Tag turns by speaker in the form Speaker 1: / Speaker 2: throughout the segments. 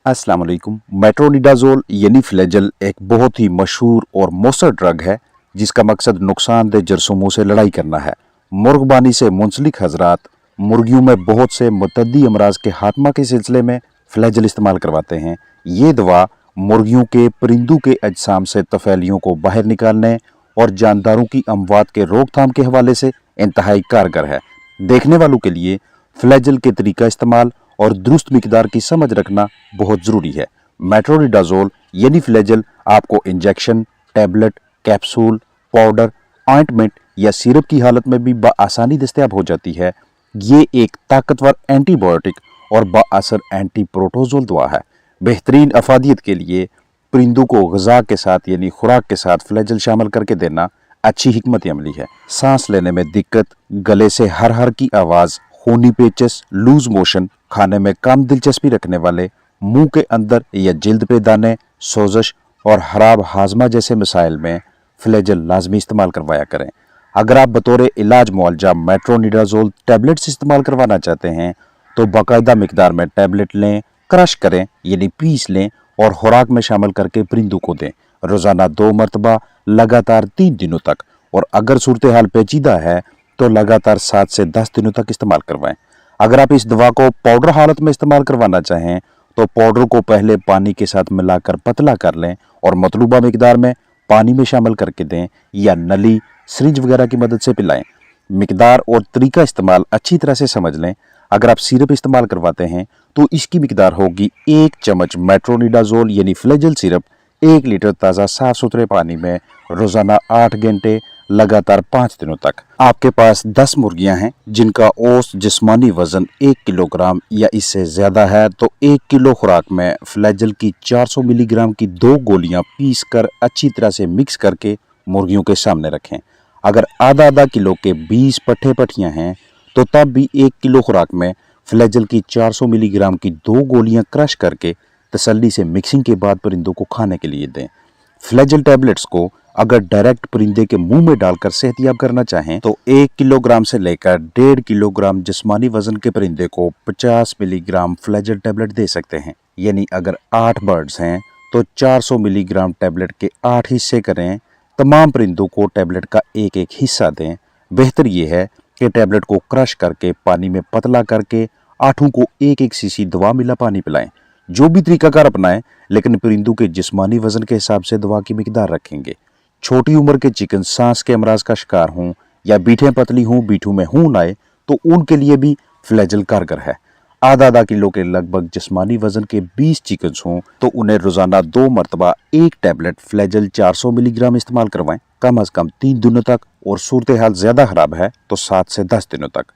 Speaker 1: अस्सलाम वालेकुम। मेट्रोनिडाज़ोल यानी फ्लैजेल एक बहुत ही मशहूर और मौसर ड्रग है जिसका मकसद नुकसानदेह जरासीमों से लड़ाई करना है। मुर्गबानी से मुंसलिक हजरात मुर्गियों में बहुत से मुतअद्दी अमराज के खात्मा के सिलसिले में फ्लैजेल इस्तेमाल करवाते हैं। ये दवा मुर्गियों के परिंदों के अजसाम से तफैलियों को बाहर निकालने और जानदारों की अमवात के रोकथाम के हवाले से इंतहाई कारगर है। देखने वालों के लिए फ्लैजेल के तरीका इस्तेमाल और दुरुस्त मिकदार की समझ रखना बहुत ज़रूरी है। मेट्रोनिडाज़ोल यानी फ्लैजेल आपको injection, tablet, capsule, powder, ointment या सिरप की हालत में भी बआसानी दस्तयाब हो जाती है। ये एक ताकतवर एंटीबायोटिक और बाअसर एंटी प्रोटोजोल दवा है। बेहतरीन अफादियत के लिए परिंदों को ग़िज़ा के साथ यानी खुराक के साथ फ्लैजेल शामिल करके देना अच्छी हिकमत अमली है। सांस लेने में दिक्कत, गले से हर हर की आवाज़, खूनी पेचस, लूज मोशन, खाने में कम दिलचस्पी रखने वाले, मुंह के अंदर या जिल्द पे दाने, सोजश और खराब हाजमा जैसे मसाइल में फ्लैजेल लाजमी इस्तेमाल करवाया करें। अगर आप बतौर इलाज मुआलजा मेट्रोनिडाज़ोल टैबलेट्स इस्तेमाल करवाना चाहते हैं तो बाकायदा मिकदार में टैबलेट लें, क्रश करें यानी पीस लें और खुराक में शामिल करके परिंदों को दें, रोज़ाना 2 मरतबा लगातार 3 दिनों तक। और अगर सूरत हाल पेचीदा है तो लगातार 7 से 10 दिनों तक इस्तेमाल करवाएं। अगर आप इस दवा को पाउडर हालत में इस्तेमाल करवाना चाहें तो पाउडर को पहले पानी के साथ मिलाकर पतला कर लें और मतलूबा मिकदार में पानी में शामिल करके दें या नली, सिरिंज वगैरह की मदद से पिलाएं। मिकदार और तरीका इस्तेमाल अच्छी तरह से समझ लें। अगर आप सिरप इस्तेमाल करवाते हैं तो इसकी मिकदार होगी 1 चम्मच मेट्रोनिडाज़ोल यानी फ्लैजेल सिरप 1 लीटर ताज़ा साफ सुथरे पानी में रोज़ाना 8 घंटे लगातार 5 दिनों तक। आपके पास 10 मुर्गियां हैं जिनका औसत जिस्मानी वजन 1 किलोग्राम या इससे ज्यादा है तो 1 किलो खुराक में फ्लैजेल की 400 मिलीग्राम की 2 गोलियां पीस कर अच्छी तरह से मिक्स करके मुर्गियों के सामने रखें। अगर आधा आधा किलो के 20 पट्ठे पट्टियां हैं तो तब भी 1 किलो खुराक में फ्लैजेल की 400 मिलीग्राम की 2 गोलियां क्रश करके तसल्ली से मिक्सिंग के बाद परिंदों को खाने के लिए दें। फ्लैजेल टैबलेट्स को अगर डायरेक्ट परिंदे के मुंह में डालकर सेहतियाब करना चाहें तो 1 किलोग्राम से लेकर 1.5 किलोग्राम जिस्मानी वजन के परिंदे को 50 मिलीग्राम फ्लैजेल टैबलेट दे सकते हैं। यानी अगर 8 बर्ड्स हैं तो 400 मिलीग्राम टैबलेट के 8 हिस्से करें। तमाम परिंदों को टैबलेट का एक एक हिस्सा दें। बेहतर यह है कि टैबलेट को क्रश करके पानी में पतला करके आठों को एक एक सीसी दवा मिला पानी पिलाएं। जो भी तरीकाकार अपनाएं लेकिन परिंदों के जिस्मानी वजन के हिसाब से दवा की मिकदार रखेंगे। छोटी उम्र के चिकन सांस के अमराज का शिकार हों या बीठें पतली हों, बीठों में खून आए तो उनके लिए भी फ्लैजेल कारगर है। आधा आधा किलो के लगभग जिस्मानी वजन के 20 चिकन्स हों तो उन्हें रोजाना 2 मरतबा 1 टैबलेट फ्लैजेल 400 मिलीग्राम इस्तेमाल करवाएं, कम अज कम 3 दिनों तक, और सूरत हाल ज्यादा खराब है तो 7 से 10 दिनों तक।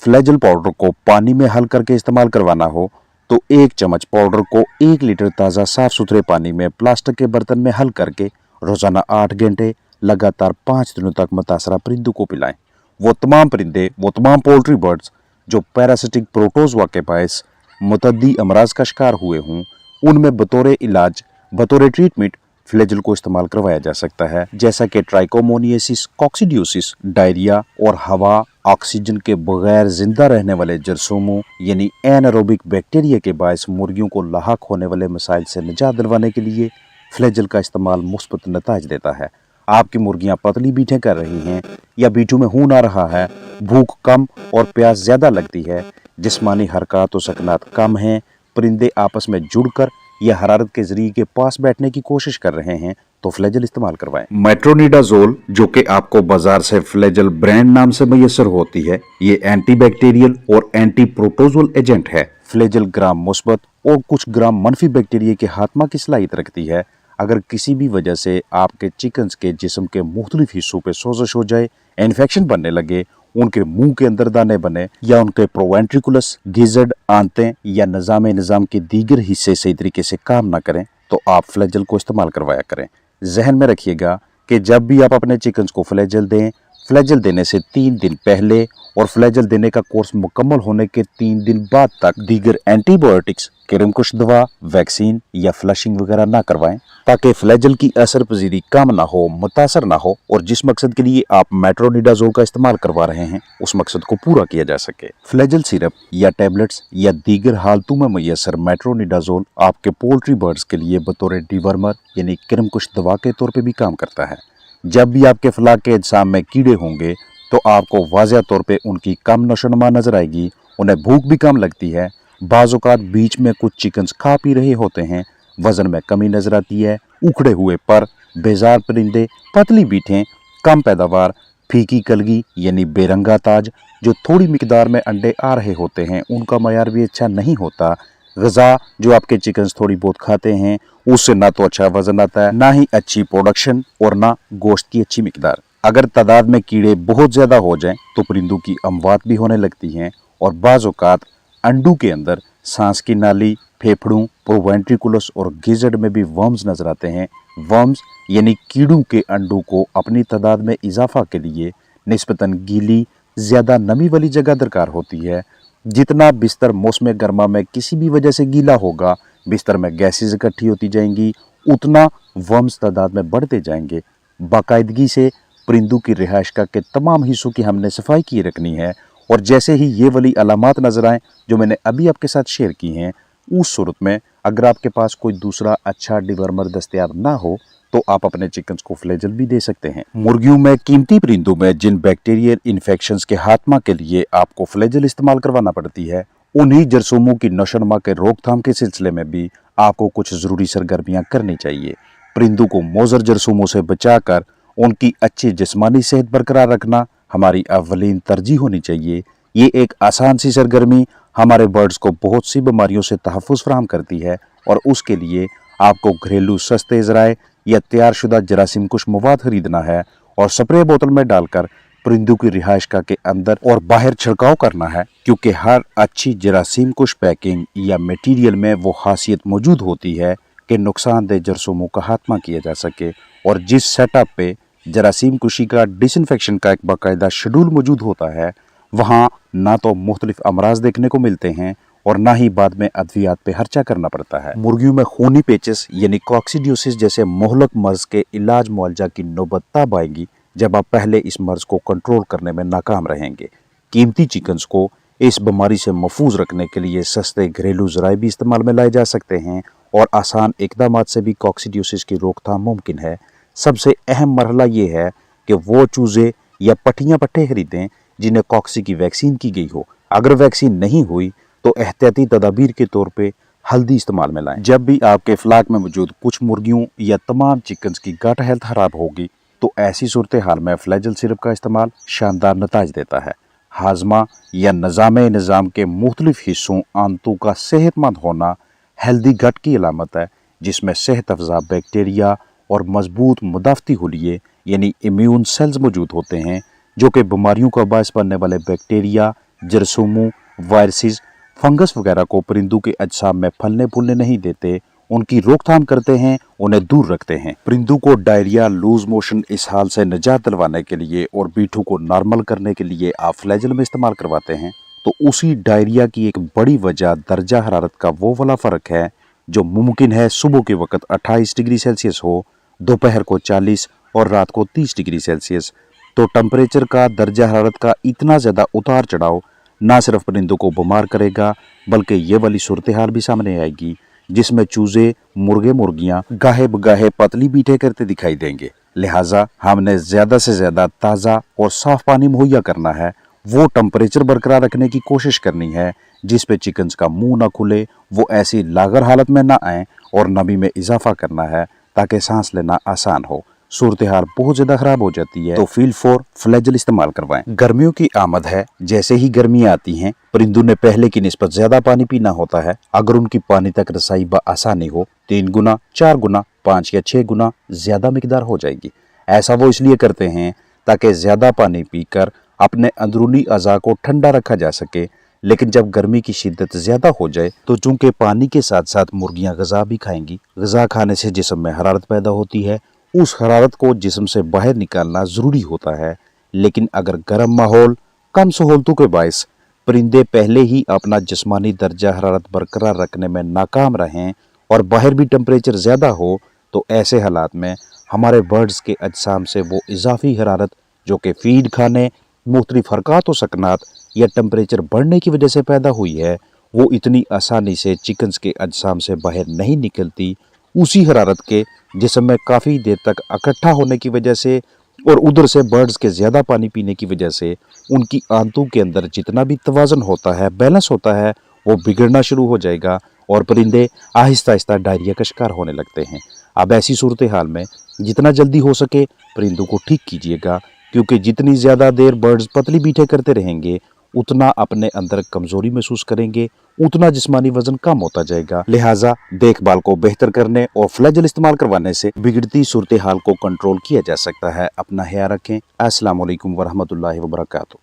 Speaker 1: फ्लैजेल पाउडर को पानी में हल करके इस्तेमाल करवाना हो तो 1 चम्मच पाउडर को 1 लीटर ताज़ा साफ सुथरे पानी में प्लास्टिक के बर्तन में हल करके रोजाना 8 घंटे लगातार 5 दिनों तक मुतासरा परिंदों को पिलाएं। वो तमाम पोल्ट्री बर्ड्स जो पैरासिटिक प्रोटोजोआ के बायस मुतअद्दी अमराज का शिकार हुए हों उनमें बतौर इलाज, बतौर ट्रीटमेंट फ्लैजेल को इस्तेमाल करवाया जा सकता है, जैसा कि ट्राइकोमोनियासिस, कॉक्सिडियोसिस, डायरिया और हवा ऑक्सीजन के बगैर जिंदा रहने वाले जरासीमों यानी एनारोबिक बैक्टीरिया के बायस मुर्गियों को लाहक होने वाले मसाइल से निजात दिलवाने के लिए फ्लैजेल का इस्तेमाल मुस्बत नताइज देता है। आपकी मुर्गियां पतली बीठें कर रही हैं या बीठों में खून आ रहा है, भूख कम और प्यास ज्यादा लगती है, जिस्मानी हरकत और सकनात कम हैं, परिंदे आपस में जुड़कर या हरारत के जरिए के पास बैठने की कोशिश कर रहे हैं तो फ्लैजेल इस्तेमाल करवाएं। मेट्रोनिडाज़ोल जो कि आपको बाजार से फ्लैजेल ब्रांड नाम से मैसर होती है, ये एंटी बैक्टीरियल और एंटी प्रोटोजोल एजेंट है। फ्लैजेल ग्राम मुस्बत और कुछ ग्राम मनफी बैक्टीरिया के खात्मा की सलाहियत रखती है। अगर किसी भी वजह से आपके चिकन्स के जिस्म के मुख्तलिफ हिस्सों पे सोजश हो जाए, इन्फेक्शन बनने लगे, उनके मुंह के अंदर दाने बने या उनके प्रोवेंट्रिकुलस, गिजर्ड, आंतें या निज़ाम के दीगर हिस्से सही तरीके से काम न करें तो आप फ्लैजेल को इस्तेमाल करवाया करें। जहन में रखिएगा कि जब भी आप अपने चिकन्स को फ्लैजेल दें, फ्लैजल देने से 3 दिन पहले और फ्लैजल देने का कोर्स मुकम्मल होने के 3 दिन बाद तक दीगर एंटीबायोटिक्स, किरमकुश दवा, वैक्सीन या फ्लशिंग वगैरह ना करवाएं, ताकि फ्लैजल की असर पजीरी कम ना हो, मुतासर ना हो और जिस मकसद के लिए आप मेट्रोनिडाजोल का इस्तेमाल करवा रहे हैं उस मकसद को पूरा किया जा सके। फ्लैजल सिरप या टैबलेट्स या दीगर हालतों में मैसर मेट्रोनिडाजोल आपके पोल्ट्री बर्ड्स के लिए बतौर डिवर्मर यानी किरमकुश दवा के तौर पर भी काम करता है। जब भी आपके फलाक के अजसाम में कीड़े होंगे तो आपको वाज़ेह तौर पे उनकी कम नशोनुमा नजर आएगी, उन्हें भूख भी कम लगती है, बाज़ औक़ात बीच में कुछ चिकन्स खा पी रहे होते हैं, वज़न में कमी नजर आती है, उखड़े हुए पर, बेजार परिंदे, पतली बीटें, कम पैदावार, फीकी कलगी यानी बेरंगा ताज जो थोड़ी मिकदार में अंडे आ रहे होते हैं उनका मयार भी अच्छा नहीं होता, ग़िज़ा जो आपके चिकन्स थोड़ी बहुत खाते हैं उससे ना तो अच्छा वजन आता है, ना ही अच्छी प्रोडक्शन और ना गोश्त की अच्छी मिकदार। अगर तादाद में कीड़े बहुत ज़्यादा हो जाएं तो परिंदों की अमवात भी होने लगती हैं और बाज़ औक़ात अंडों के अंदर सांस की नाली, फेफड़ों, प्रोवेंट्रिकुलस और गिज़र्ड में भी वर्म्स नजर आते हैं। वर्म्स यानी कीड़ों के अंडों को अपनी तादाद में इजाफा के लिए निस्बतन गीली, ज़्यादा नमी वाली जगह दरकार होती है। जितना बिस्तर मौसम गर्मा में किसी भी वजह से गीला होगा, बिस्तर में गैसेज इकट्ठी होती जाएंगी, उतना वर्म्स तादाद में बढ़ते जाएंगे। बाकायदगी से परिंदों की रिहाइश का के तमाम हिस्सों की हमने सफाई की रखनी है और जैसे ही ये वाली अलामात नजर आएँ जो मैंने अभी आपके साथ शेयर की हैं, उस सूरत में अगर आपके पास कोई दूसरा अच्छा डिवर्मर दस्तयाब ना हो तो आप अपने चिकन्स को फ्लैजल भी दे सकते हैं। मुर्गियों में कीमती परिंदों में जिन बैक्टीरियल इन्फेक्शंस के खात्मा के लिए आपको फ्लैजल इस्तेमाल करवाना पड़ती है, उन्हीं जरसूमों की नशोनुमा के रोकथाम के सिलसिले में भी आपको कुछ ज़रूरी सरगर्मियाँ करनी चाहिए। परिंदों को मोज़र जरसूमों से बचाकर उनकी अच्छी जिस्मानी सेहत बरकरार रखना हमारी अव्वलीन तरजीह होनी चाहिए। ये एक आसान सी सरगर्मी हमारे बर्ड्स को बहुत सी बीमारियों से तहफ़्फ़ुज़ फराहम करती है और उसके लिए आपको घरेलू सस्ते ज़राए या तैयार शुदा जरासीम कुश मवाद खरीदना है और स्प्रे बोतल में डालकर परिंदों की रिहाइशगाह के अंदर और बाहर छिड़काव करना है, क्योंकि हर अच्छी जरासीम कुश पैकिंग या मटीरियल में वो खासियत मौजूद होती है कि नुकसानदेह जरासीमों का खात्मा किया जा सके। और जिस सेटअप पे जरासीम कुशी का डिसइंफेक्शन का एक बाकायदा शेड्यूल मौजूद होता है, वहाँ ना तो मुख्तलिफ अमराज देखने को मिलते हैं और ना ही बाद में अद्वियात पे खर्चा करना पड़ता है। मुर्गियों में खूनी पेचिस यानी कॉक्सीडियोसिस जैसे मोहलक मर्ज के इलाज मुआवजा की नौबत तब आएगी जब आप पहले इस मर्ज को कंट्रोल करने में नाकाम रहेंगे। कीमती चिकन्स को इस बीमारी से महफूज रखने के लिए सस्ते घरेलू ज़राए भी इस्तेमाल में लाए जा सकते हैं और आसान इकदामात से भी कॉक्सीडियोसिस की रोकथाम मुमकिन है। सबसे अहम मरहला ये है कि वो चूज़े या पट्टियाँ पट्टे खरीदें जिन्हें कॉक्सी की वैक्सीन की गई हो। अगर वैक्सीन नहीं हुई तो एहतियाती तदाबीर के तौर पे हल्दी इस्तेमाल में लाएं। जब भी आपके फ्लाक में मौजूद कुछ मुर्गियों या तमाम चिकन्स की गट हेल्थ खराब होगी तो ऐसी सूरत हाल में फ्लैजल सिरप का इस्तेमाल शानदार नताज देता है। हाजमा या निज़ाम के मुख्तलिफ हिस्सों आंतों का सेहतमंद होना हेल्दी गट की अलामत है, जिसमें सेहत अफजा बैक्टीरिया और मजबूत मुदाफ़ती हुलिये यानी इम्यून सेल्स मौजूद होते हैं जो कि बीमारियों का बायस बनने वाले बैक्टीरिया, जरासीमों, वायरसेस, फंगस वगैरह को परिंदों के अजसाम में फलने फूलने नहीं देते, उनकी रोकथाम करते हैं, उन्हें दूर रखते हैं। परिंदों को डायरिया, लूज मोशन इस हाल से निजात दिलवाने के लिए और बीठू को नॉर्मल करने के लिए आप फ्लैजल में इस्तेमाल करवाते हैं तो उसी डायरिया की एक बड़ी वजह दर्जा हरारत का वो वाला फ़र्क है जो मुमकिन है सुबह के वक्त 28 डिग्री सेल्सियस हो, दोपहर को 40 और रात को 30 डिग्री सेल्सियस। तो टेम्परेचर का, दर्जा हरारत का इतना ज़्यादा उतार चढ़ाव ना सिर्फ परिंदों को बीमार करेगा बल्कि ये वाली सूरत हाल भी सामने आएगी जिसमें चूजे, मुर्गे मुर्गियां गाहे बगाहे पतली बीठे करते दिखाई देंगे। लिहाजा हमने ज़्यादा से ज़्यादा ताज़ा और साफ़ पानी मुहैया करना है, वो टेम्परेचर बरकरार रखने की कोशिश करनी है जिस पे चिकन्स का मुंह ना खुले, वो ऐसी लागर हालत में ना आए और नमी में इजाफा करना है ताकि सांस लेना आसान हो। सूरत हाल बहुत ज़्यादा ख़राब हो जाती है तो फील फॉर फ्लैजल इस्तेमाल करवाएं। गर्मियों की आमद है, जैसे ही गर्मियाँ आती हैं परिंदों ने पहले की निस्बत ज़्यादा पानी पीना होता है। अगर उनकी पानी तक रसाई बआसानी हो 3 गुना, 4 गुना, 5 या 6 गुना ज़्यादा मिकदार हो जाएगी। ऐसा वो इसलिए करते हैं ताकि ज़्यादा पानी पीकर अपने अंदरूनी अज़ा को ठंडा रखा जा सके। लेकिन जब गर्मी की शिद्दत ज़्यादा हो जाए तो चूँकि पानी के साथ साथ मुर्गियाँ ग़िज़ा भी खाएंगी, ग़िज़ा खाने से जिस्म में हरारत पैदा होती है, उस हरारत को जिस्म से बाहर निकालना ज़रूरी होता है। लेकिन अगर गर्म माहौल, कम सहूलतों के बायस परिंदे पहले ही अपना जिस्मानी दर्जा हरारत बरकरार रखने में नाकाम रहें और बाहर भी टेम्परेचर ज़्यादा हो, तो ऐसे हालात में हमारे बर्ड्स के अजसाम से वो इजाफी हरारत जो कि फीड खाने, मुख्तलिफ हरकत व सकनात या टेम्परेचर बढ़ने की वजह से पैदा हुई है, वो इतनी आसानी से चिकन्स के अजसाम से बाहर नहीं निकलती। उसी हरारत के जिस्म में काफ़ी देर तक इकट्ठा होने की वजह से और उधर से बर्ड्स के ज़्यादा पानी पीने की वजह से उनकी आंतों के अंदर जितना भी तवाज़ुन होता है, बैलेंस होता है, वो बिगड़ना शुरू हो जाएगा और परिंदे आहिस्ता आहिस्ता डायरिया का शिकार होने लगते हैं। अब ऐसी सूरत हाल में जितना जल्दी हो सके परिंदों को ठीक कीजिएगा, क्योंकि जितनी ज़्यादा देर बर्ड्स पतली बीठे करते रहेंगे उतना अपने अंदर कमज़ोरी महसूस करेंगे, उतना जिस्मानी वज़न कम होता जाएगा। लिहाजा देखभाल को बेहतर करने और फ्लैजल इस्तेमाल करवाने से बिगड़ती सूरत हाल को कंट्रोल किया जा सकता है। अपना ख्याल रखें। अस्सलाम वालेकुम वरहमतुल्लाहि वबरकातुहू।